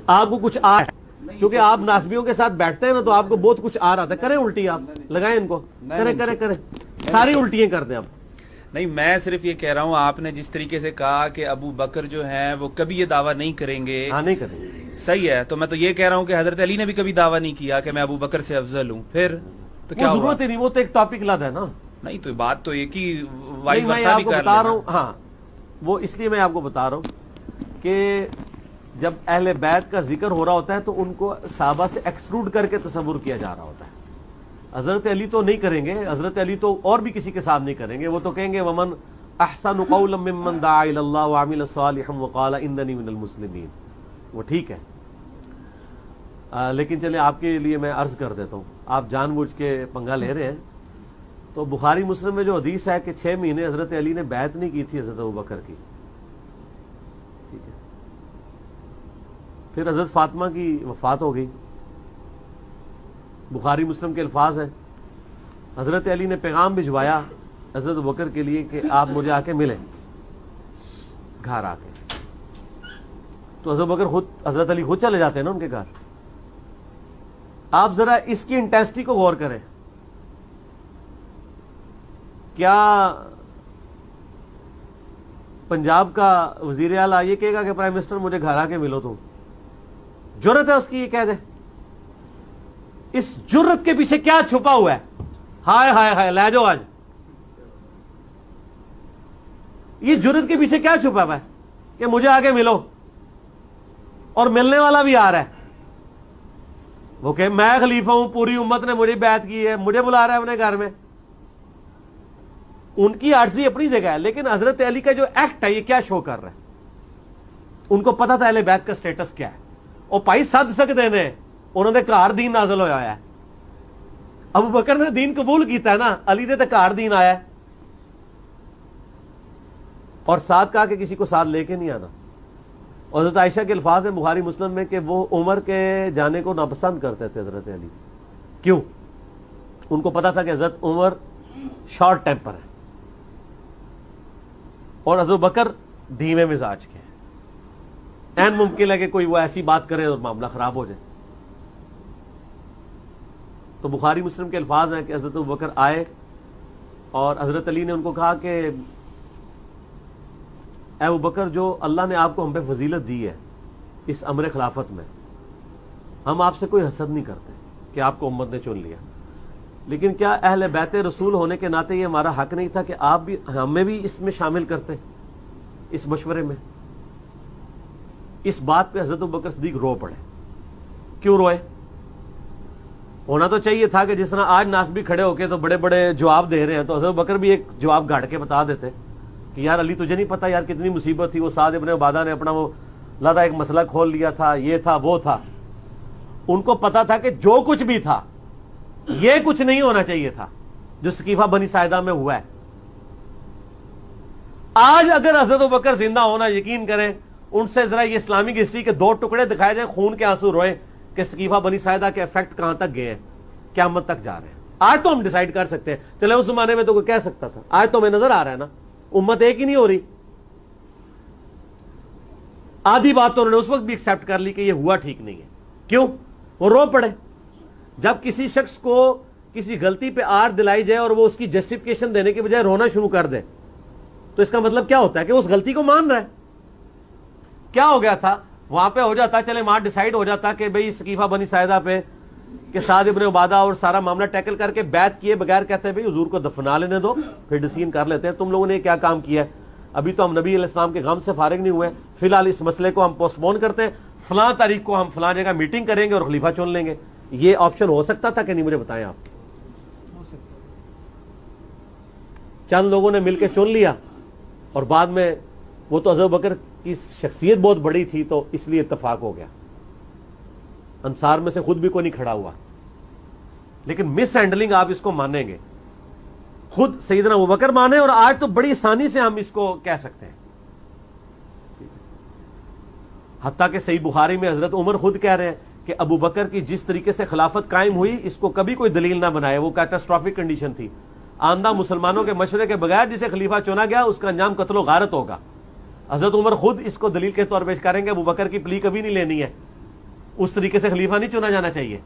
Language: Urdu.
آپ کو کچھ آ رہا ہے، چونکہ آپ ناسبیوں کے ساتھ بیٹھتے ہیں نا تو آپ کو بہت کچھ آ رہا تھا. کریں الٹی، آپ لگائیں ان کو، کریں ساری الٹیاں کر دیں آپ. نہیں، میں صرف یہ کہہ رہا ہوں، آپ نے جس طریقے سے کہا کہ ابو بکر جو ہیں وہ کبھی یہ دعویٰ نہیں کریں گے. ہاں نہیں کریں گے. صحیح ہے، تو میں تو یہ کہہ رہا ہوں کہ حضرت علی نے بھی کبھی دعویٰ نہیں کیا کہ میں ابو بکر سے افضل ہوں. پھر تو کیا ضرورت ہی نہیں، وہ تو ایک ٹاپک لاتا ہے نا. نہیں تو بات تو ایک ہی میں آپ کو بتا رہا ہوں. ہاں وہ اس لیے میں آپ کو بتا رہا ہوں کہ جب اہل بیت کا ذکر ہو رہا ہوتا ہے تو ان کو صحابہ سے ایکسکلوڈ کر کے تصور کیا جا رہا ہوتا ہے. حضرت علی تو نہیں کریں گے، حضرت علی تو اور بھی کسی کے ساتھ نہیں کریں گے. وہ تو کہیں گے ومن احسن قولا ممن دعا الی اللہ وعمل صالحا وقال اننی من المسلمین. وہ ٹھیک ہے، لیکن چلیں آپ کے لیے میں عرض کر دیتا ہوں. آپ جان بوجھ کے پنگا لے رہے ہیں. تو بخاری مسلم میں جو حدیث ہے کہ 6 مہینے حضرت علی نے بیعت نہیں کی تھی حضرت ابوبکر کی، ٹھیک ہے. پھر حضرت فاطمہ کی وفات ہو گئی. بخاری مسلم کے الفاظ ہیں، حضرت علی نے پیغام بھجوایا حضرت ابوبکر کے لیے کہ آپ مجھے آ کے ملیں گھر آ کے. تو حضرت ابوبکر خود، حضرت علی خود چلے جاتے ہیں نا ان کے گھر. آپ ذرا اس کی انٹینسٹی کو غور کریں. کیا پنجاب کا وزیر اعلیٰ یہ کہے گا کہ پرائم منسٹر مجھے گھر آ کے ملو؟ تو جرت ہے اس کی یہ کہہ دے؟ اس جرت کے پیچھے کیا چھپا ہوا ہے؟ ہائے ہائے ہائے لے جاؤ آج. یہ جرت کے پیچھے کیا چھپا ہوا ہے کہ مجھے آ کے ملو؟ اور ملنے والا بھی آ رہا ہے، وہ کہ میں خلیفہ ہوں، پوری امت نے مجھے بیعت کی ہے، مجھے بلا رہا ہے اپنے گھر میں. ان کی عرضی اپنی جگہ ہے، لیکن حضرت علی کا جو ایکٹ ہے یہ کیا شو کر رہا ہے؟ ان کو پتا تھا اہل بیت کا سٹیٹس کیا ہے. اور پائی سد سکتے نے، انہوں نے گھر دین نازل ہویا ہے. ابو بکر نے دین قبول کیتا ہے نا، علی نے تو گھر دین آیا ہے. اور ساتھ کہا کہ کسی کو ساتھ لے کے نہیں آنا. اور حضرت عائشہ کے الفاظ ہیں بخاری مسلم میں کہ وہ عمر کے جانے کو ناپسند کرتے تھے حضرت علی. کیوں؟ ان کو پتا تھا کہ حضرت عمر شارٹ ٹیمپر ہے اور حضرت بکر دھیمے مزاج کے ہیں. این ممکن ہے کہ کوئی وہ ایسی بات کرے اور معاملہ خراب ہو جائے. تو بخاری مسلم کے الفاظ ہیں کہ حضرت بکر آئے اور حضرت علی نے ان کو کہا کہ اے ابو بکر، جو اللہ نے آپ کو ہم پہ فضیلت دی ہے اس امر خلافت میں، ہم آپ سے کوئی حسد نہیں کرتے کہ آپ کو امت نے چن لیا، لیکن کیا اہل بیت رسول ہونے کے ناطے یہ ہمارا حق نہیں تھا کہ آپ بھی ہمیں بھی اس میں شامل کرتے، اس مشورے میں؟ اس بات پہ حضرت ابوبکر صدیق رو پڑے. کیوں روئے؟ ہونا تو چاہیے تھا کہ جس طرح آج ناسبی کھڑے ہو کے تو بڑے بڑے جواب دے رہے ہیں، تو حضرت ابوبکر بھی ایک جواب گاڑ کے بتا دیتے کہ یار علی تجھے نہیں پتا یار کتنی مصیبت تھی، وہ سعد ابن عبادہ نے اپنا وہ لادہ ایک مسئلہ کھول لیا تھا، یہ تھا وہ تھا. ان کو پتا تھا کہ جو کچھ بھی تھا یہ کچھ نہیں ہونا چاہیے تھا جو سقیفہ بنی ساعدہ میں ہوا ہے. آج اگر حضرت ابوبکر زندہ ہونا، یقین کریں ان سے ذرا یہ اسلامک ہسٹری کے 2 ٹکڑے دکھائے جائیں، خون کے آنسو روئے کہ سقیفہ بنی ساعدہ کے افیکٹ کہاں تک گئے ہیں، قیامت تک جا رہے ہیں. آج تو ہم ڈیسائیڈ کر سکتے ہیں، چلے اس زمانے میں تو کوئی کہہ سکتا تھا، آج تو ہمیں نظر آ رہا ہے نا امت ایک ہی نہیں ہو رہی. آدھی بات تو انہوں نے اس وقت بھی ایکسپٹ کر لی کہ یہ ہوا ٹھیک نہیں ہے. کیوں؟ وہ رو پڑے. جب کسی شخص کو کسی غلطی پہ آر دلائی جائے اور وہ اس کی جسٹیفیکیشن دینے کے بجائے رونا شروع کر دے تو اس کا مطلب کیا ہوتا ہے کہ اس غلطی کو مان رہا ہے. کیا ہو گیا تھا وہاں پہ؟ ہو جاتا چلے وہاں ڈیسائیڈ ہو جاتا کہ بھئی سقیفہ بنی ساعدہ پہ کہ سعد ابن عبادہ اور سارا معاملہ ٹیکل کر کے بیعت کیے بغیر کہتے ہیں بھئی حضور کو دفنا لینے دو، پھر ڈسیزن کر لیتے ہیں تم لوگوں نے کیا کام کیا ہے. ابھی تو ہم نبی علیہ السلام کے غم سے فارغ نہیں ہوئے، فی الحال اس مسئلے کو ہم پوسٹ پون کرتے ہیں، فلاں تاریخ کو ہم فلاں جگہ میٹنگ کریں گے اور خلیفہ چن لیں گے. یہ آپشن ہو سکتا تھا کہ نہیں؟ مجھے بتائیں آپ. چند لوگوں نے مل کے چن لیا اور بعد میں وہ تو حضرت بکر کی شخصیت بہت بڑی تھی تو اس لیے اتفاق ہو گیا. انصار میں سے خود بھی کوئی نہیں کھڑا ہوا. لیکن مس ہینڈلنگ آپ اس کو مانیں گے، خود سیدنا ابوبکر مانے، اور آج تو بڑی آسانی سے ہم اس کو کہہ سکتے ہیں. حتیٰ کہ صحیح بخاری میں حضرت عمر خود کہہ رہے ہیں کہ ابو بکر کی جس طریقے سے خلافت قائم ہوئی اس کو کبھی کوئی دلیل نہ بنائے، وہ کیٹاسٹرافک کنڈیشن تھی. آندہ مسلمانوں کے مشورے کے بغیر جسے خلیفہ چنا گیا اس کا انجام قتل و غارت ہوگا. حضرت عمر خود اس کو دلیل کے طور پیش کریں گے ابو بکر کی پلی کبھی نہیں لینی ہے، اس طریقے سے خلیفہ نہیں چنا جانا چاہیے.